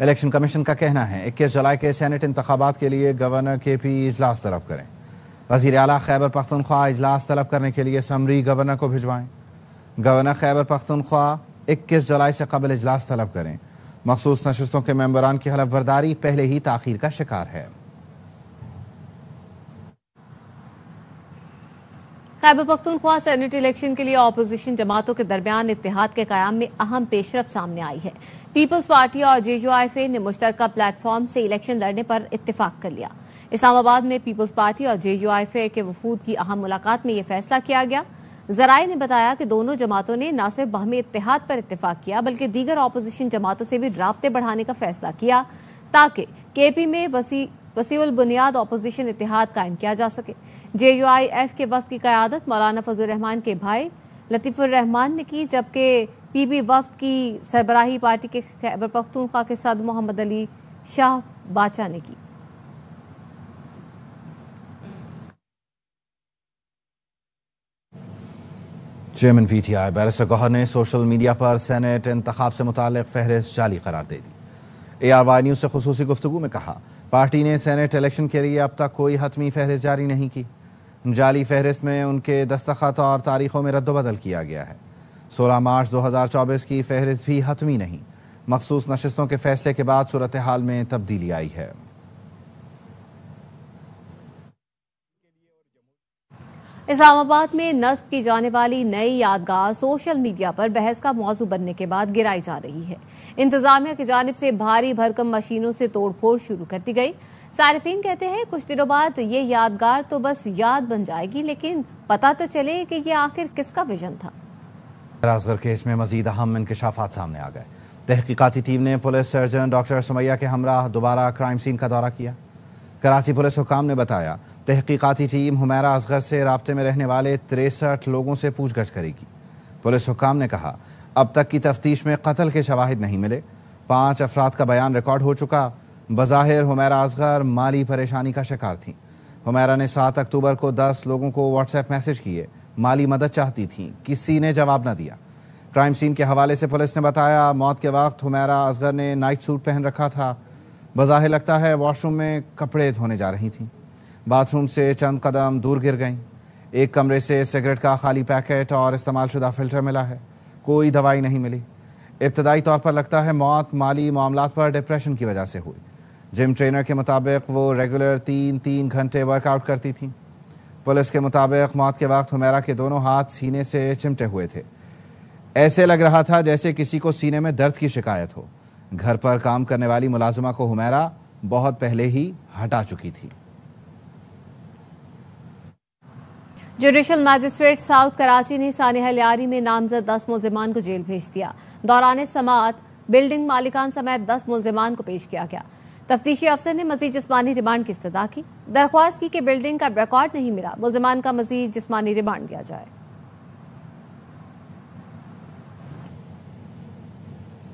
Election commission کا کہنا ہے 21 جولائی کے سینٹ انتخابات کے لیے گورنر کے پی اجلاس طلب کریں۔ وزیر اعلیٰ خیبر پختونخوا اجلاس طلب کرنے کے لیے سمری گورنر کو بھجوائیں۔ گورنر خیبر پختونخوا 21 جولائی سے قبل اجلاس طلب کریں۔ مخصوص نشستوں کے ممبران کی حلف برداری پہلے ہی تاخیر کا شکار ہے۔ خیبر پختونخوا سینٹ الیکشن کے لیے اپوزیشن جماعتوں کے درمیان اتحاد کے قیام میں اہم پیش رفت سامنے آئی ہے۔ پیپلز پارٹی اور JUIF نے مشترکہ پلیٹ فارم سے الیکشن لڑنے پر اتفاق کر لیا۔ اسلام آباد میں پیپلز پارٹی اور JUIF کے وفود کی اہم ملاقات میں یہ فیصلہ کیا گیا۔ ذرائع نے بتایا کہ دونوں جماعتوں نے نہ صرف باہمی اتحاد پر اتفاق کیا بلکہ دیگر اپوزیشن جماعتوں سے بھی رابطے بڑھانے کا فیصلہ کیا تاکہ KP میں وسیع البنیاد اپوزیشن اتحاد قائم کیا جا سکے۔ JUIF کے وفد کی قیادت مولانا فضل الرحمان کے بھائی لطیف الرحمان نے کی، جبکہ PB وفد کی سربراہی پارٹی کے خیبر پختونخوا کے صدر محمد علی شاہ باچا نے کی۔ چیئرمین PTI بیرسٹر گوہر نے سوشل میڈیا پر سینٹ انتخاب سے متعلق فہرست جعلی قرار دے دی۔ ARY نیوز سے خصوصی گفتگو میں کہا پارٹی نے سینٹ الیکشن کے لیے اب تک کوئی حتمی فہرست جاری نہیں کی۔ جعلی فہرست میں ان کے دستخط اور تاریخوں میں رد و بدل کیا گیا ہے۔ 16 مارچ 2024 کی فہرست بھی حتمی نہیں۔ مخصوص نشستوں کے فیصلے کے بعد صورتحال میں تبدیلی آئی ہے۔ اسلام آباد میں نصب کی جانے والی نئی یادگار سوشل میڈیا پر بحث کا موضوع بننے کے بعد گرائی جا رہی ہے۔ انتظامیہ کی جانب سے بھاری بھرکم مشینوں سے توڑ پھوڑ شروع کر دی گئی۔ صارفین کہتے ہیں کچھ دنوں بعد یہ یادگار تو بس یاد بن جائے گی، لیکن پتہ تو چلے کہ یہ آخر کس کا ویژن تھا۔ اصغر کیس میں مزید اہم انکشافات سامنے آ گئے۔ تحقیقاتی ٹیم نے پولیس سرجن ڈاکٹر سمیہ کے ہمراہ دوبارہ کرائم سین کا دورہ کیا۔ کراچی پولیس حکام نے بتایا تحقیقاتی ٹیم حمیرہ اصغر سے رابطے میں رہنے والے 63 لوگوں سے پوچھ گچھ کرے گی۔ پولیس حکام نے کہا اب تک کی تفتیش میں قتل کے شواہد نہیں ملے، 5 افراد کا بیان ریکارڈ ہو چکا۔ بظاہر حمیرہ اصغر مالی پریشانی کا شکار تھیں۔ حمیرہ نے 7 اکتوبر کو 10 لوگوں کو واٹس ایپ میسج کیے، مالی مدد چاہتی تھیں، کسی نے جواب نہ دیا۔ کرائم سین کے حوالے سے پولیس نے بتایا موت کے وقت حمیرہ اصغر نے نائٹ سوٹ پہن رکھا تھا۔ بظاہر لگتا ہے واش روم میں کپڑے دھونے جا رہی تھیں، باتھ روم سے چند قدم دور گر گئیں۔ ایک کمرے سے سگریٹ کا خالی پیکٹ اور استعمال شدہ فلٹر ملا ہے، کوئی دوائی نہیں ملی۔ ابتدائی طور پر لگتا ہے موت مالی معاملات پر ڈپریشن کی وجہ سے ہوئی۔ جم ٹرینر کے مطابق وہ ریگولر 3 گھنٹے ورک آؤٹ کرتی تھیں۔ پولیس کے مطابق موت کے وقت حمیرہ کے دونوں ہاتھ سینے سے چمٹے ہوئے تھے، ایسے لگ رہا تھا جیسے کسی کو سینے میں درد کی شکایت ہو۔ گھر پر کام کرنے والی ملازمہ کو حمیرہ بہت پہلے ہی ہٹا چکی تھی۔ جوڈیشل میجسٹریٹ ساؤتھ کراچی نے سانحہ لیاری میں نامزد 10 ملزمان کو جیل بھیج دیا۔ دوران سماعت بلڈنگ مالکان سمیت 10 ملزمان کو پیش کیا گیا۔ تفتیشی افسر نے مزید جسمانی ریمانڈ کی استدعا کی، درخواست کی کہ بلڈنگ کا ریکارڈ نہیں ملا، ملزمان کا مزید جسمانی ریمانڈ دیا جائے۔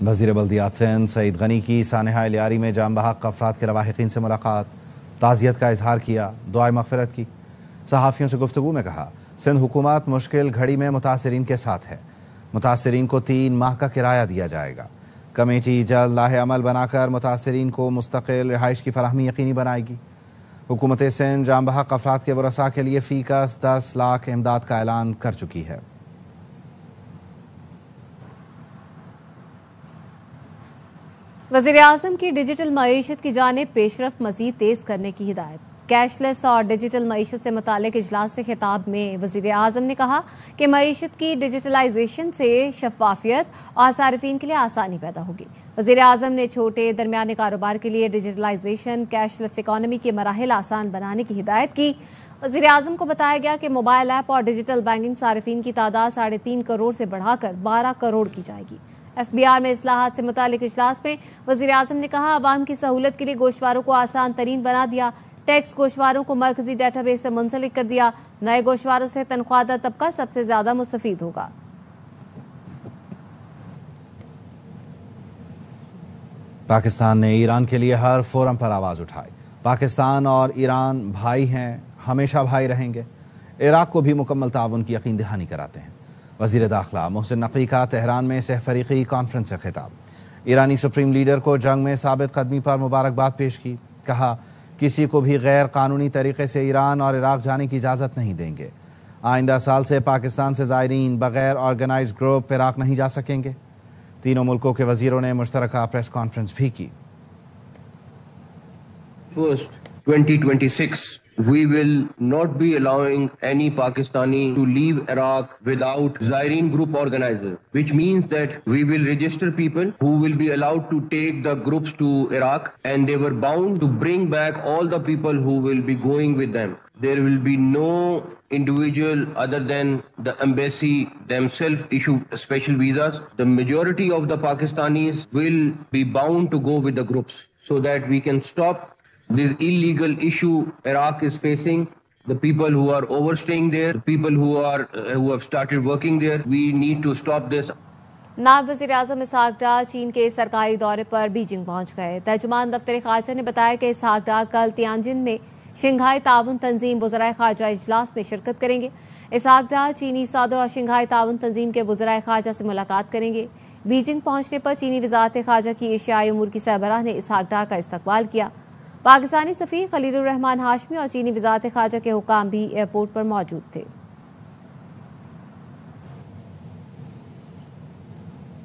وزیر بلدیات سندھ سعید غنی کی سانحہ لیاری میں جاں بحق افراد کے لواحقین سے ملاقات، تعزیت کا اظہار کیا، دعائے مغفرت کی۔ صحافیوں سے گفتگو میں کہا سندھ حکومت مشکل گھڑی میں متاثرین کے ساتھ ہے، متاثرین کو 3 ماہ کا کرایہ دیا جائے گا۔ کمیٹی جلد لاہ عمل بنا کر متاثرین کو مستقل رہائش کی فراہمی یقینی بنائے گی۔ حکومت سندھ جاں بحق افراد کے ورثاء کے لیے فی کس 10 لاکھ امداد کا اعلان کر چکی ہے۔ وزیر اعظم کی ڈیجیٹل معیشت کی جانب پیش رفت مزید تیز کرنے کی ہدایت۔ کیش لیس اور ڈیجیٹل معیشت سے متعلق اجلاس سے خطاب میں وزیر اعظم نے کہا کہ معیشت کی ڈیجیٹلائزیشن سے شفافیت اور صارفین کے لیے آسانی پیدا ہوگی۔ وزیر اعظم نے چھوٹے درمیانے کاروبار کے لیے ڈیجیٹلائزیشن کیش لیس اکانومی کے مراحل آسان بنانے کی ہدایت کی۔ وزیر اعظم کو بتایا گیا کہ موبائل ایپ اور ڈیجیٹل بینکنگ صارفین کی تعداد 3.5 کروڑ سے بڑھا کر 12 کروڑ کی جائے گی۔ FBR میں اصلاحات سے متعلق اجلاس میں وزیر اعظم نے کہا عوام کی سہولت کے لیے گوشواروں کو آسان ترین بنا دیا، ٹیکس گوشواروں کو مرکزی ڈیٹا بیس سے منسلک کر دیا، نئے گوشواروں سے تنخواہ دار طبقہ سب سے زیادہ مستفید ہوگا۔ پاکستان نے ایران کے لیے ہر فورم پر آواز اٹھائی۔ پاکستان اور ایران بھائی ہیں، ہمیشہ بھائی رہیں گے۔ عراق کو بھی مکمل تعاون کی یقین دہانی کراتے ہیں۔ وزیر داخلہ محسن نقوی کا تہران میں سہ فریقی کانفرنس سے خطاب۔ ایرانی سپریم لیڈر کو جنگ میں ثابت قدمی پر مبارکباد پیش کی. کہا کسی کو بھی غیر قانونی طریقے سے ایران اور عراق جانے کی اجازت نہیں دیں گے. آئندہ سال سے پاکستان سے زائرین بغیر آرگنائز گروپ عراق نہیں جا سکیں گے. تینوں ملکوں کے وزیروں نے مشترکہ پریس کانفرنس بھی کی. First, 2026, we will not be allowing any Pakistani to leave Iraq without Zairine group organizer, which means that we will register people who will be allowed to take the groups to Iraq, and they were bound to bring back all the people who will be going with them. There will be no individual other than the embassy themselves issue special visas. The majority of the Pakistanis will be bound to go with the groups so that we can stop this illegal issue Iraq is facing. The people who are overstaying there, the people who have started working there, we need to stop this. نائب وزیر اعظم اسحاق ڈار چین کے سرکاری دورے پر Beijing پہنچ گئے. ترجمان دفتر خارجہ نے بتایا کہ اسحاق ڈار کل تیانجن میں شنگھائی تعاون تنظیم وزرائے خارجہ اجلاس میں شرکت کریں گے. اسحاق ڈار چینی صدر اور شنگھائی تعاون تنظیم کے وزرائے خارجہ سے ملاقات کریں گے. بیجنگ پہنچنے پر چینی وزارت خارجہ کی ایشیائی امور کی سربراہ نے اسحاق ڈار کا استقبال کیا. پاکستانی سفیر خلیل الرحمان ہاشمی اور چینی وزارت خارجہ کے حکام بھی ایئرپورٹ پر موجود تھے.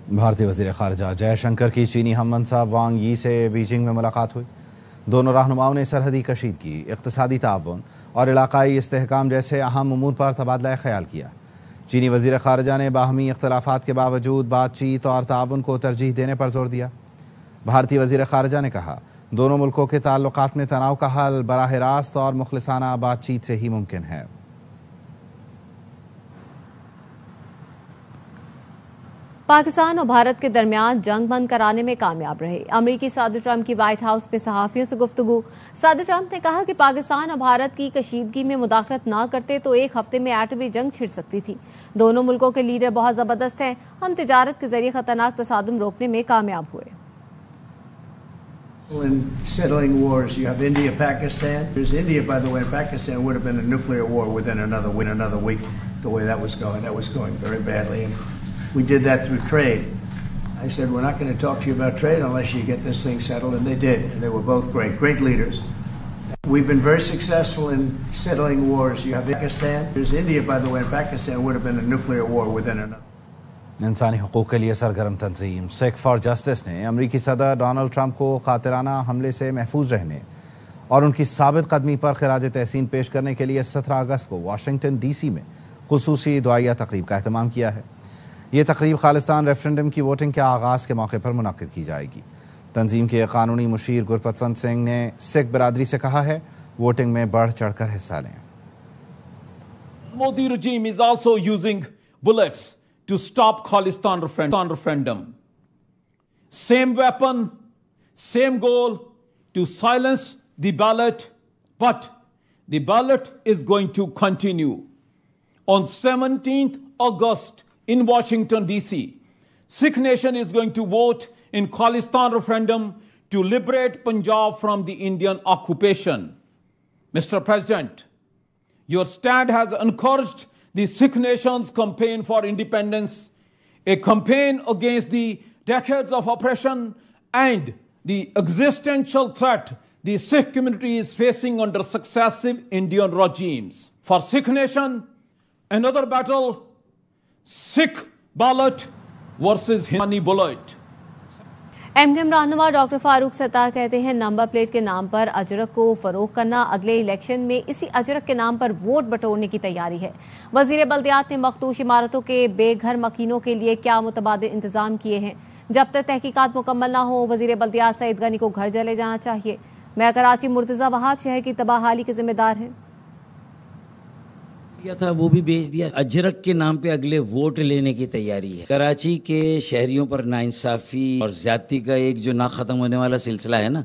بھارتی وزیر خارجہ جے شنکر کی چینی ہم منصب وانگ یی سے بیجنگ میں ملاقات ہوئی. دونوں رہنماؤں نے سرحدی کشیدگی، اقتصادی تعاون اور علاقائی استحکام جیسے اہم امور پر تبادلہ خیال کیا. چینی وزیر خارجہ نے باہمی اختلافات کے باوجود بات چیت اور تعاون کو ترجیح دینے پر زور دیا. بھارتی وزیر خارجہ نے کہا دونوں ملکوں کے تعلقات میں تناؤ کا حل براہ راست اور مخلصانہ بات چیت سے ہی ممکن ہے. پاکستان اور بھارت کے درمیان جنگ بند کرانے میں کامیاب رہے. امریکی صدر ٹرمپ کی وائٹ ہاؤس میں صحافیوں سے گفتگو. صدر ٹرمپ نے کہا کہ پاکستان اور بھارت کی کشیدگی میں مداخلت نہ کرتے تو ایک ہفتے میں ایٹمی جنگ چھڑ سکتی تھی. دونوں ملکوں کے لیڈر بہت زبردست ہیں. ہم تجارت کے ذریعے خطرناک تصادم روکنے میں کامیاب ہوئے. In settling wars, you have India, Pakistan. There's India, by the way, and Pakistan would have been a nuclear war within another week. The way that was going very badly, and we did that through trade. I said we're not going to talk to you about trade unless you get this thing settled, and they did. And they were both great leaders. We've been very successful in settling wars. You have Pakistan. There's India, by the way, and Pakistan would have been a nuclear war within another. انسانی حقوق کے لیے سرگرم تنظیم سیک for justice نے امریکی صدر Donald Trump کو قاتلانہ حملے سے محفوظ رہنے اور ان کی ثابت قدمی پر خراج تحسین پیش کرنے کے لیے 17 اگست کو واشنگٹن ڈی سی میں خصوصی دعائیہ تقریب کا اہتمام کیا ہے. یہ تقریب خالصتان ریفرنڈم کی ووٹنگ کے آغاز کے موقع پر منعقد کی جائے گی. تنظیم کے قانونی مشیر گرپتونت سنگھ نے سکھ برادری سے کہا ہے ووٹنگ میں بڑھ چڑھ کر حصہ لیں. Modi regime is also using bullets to stop Khalistan referendum. Same weapon, same goal, to silence the ballot, but the ballot is going to continue. On 17th August in Washington DC, Sikh nation is going to vote in Khalistan referendum to liberate Punjab from the Indian occupation. Mr. President, your stand has encouraged the Sikh nation's campaign for independence, a campaign against the decades of oppression and the existential threat the Sikh community is facing under successive Indian regimes. For Sikh nation, another battle, Sikh ballot versus Hindustani bullet. M Q M رہنما doctor Farooq Sattar کہتے ہیں number plate کے نام پر اجرک کو فروغ کرنا اگلے election میں اسی اجرک کے نام پر ووٹ بٹورنے کی تیاری ہے. وزیر بلدیات نے مخدوش عمارتوں کے بے گھر مکینوں کے لیے کیا متبادل انتظام کیے ہیں. جب تک تحقیقات مکمل نہ ہو وزیر بلدیات سعید غنی کو گھر چلے جانا چاہیے. میں کراچی مرتضی وہاب شہر کی تباہی کے ذمہ دار ہیں. تھا وہ بھی بیچ دیا. اجرک کے نام پہ اگلے ووٹ لینے کی تیاری ہے. کراچی کے شہریوں پر ناانصافی اور زیادتی کا ایک جو نہ ختم ہونے والا سلسلہ ہے نا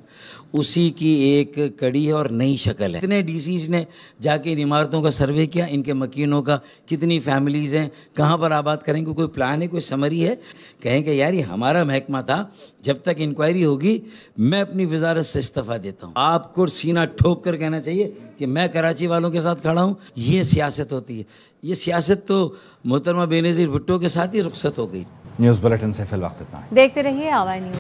اسی کی ایک کڑی ہے اور نئی شکل ہے. کتنے ڈی سیز نے جا کے ان عمارتوں کا سروے کیا, ان کے مکینوں کا کتنی فیملیز ہیں, کہاں پر آباد کریں گے, کوئی پلان ہے, کوئی سمری ہے. کہیں کہ یار یہ ہمارا محکمہ تھا, جب تک انکوائری ہوگی میں اپنی وزارت سے استعفیٰ دیتا ہوں. آپ کو سینہ ٹھوک کر کہنا چاہیے کہ میں کراچی والوں کے ساتھ کھڑا ہوں. یہ سیاست ہوتی ہے. یہ سیاست تو محترمہ بے نظیر بھٹو کے ساتھ ہی رخصت ہو گئی. نیوز بلیٹن سے فی الوقت اتنا. دیکھتے رہیے آواز نیوز.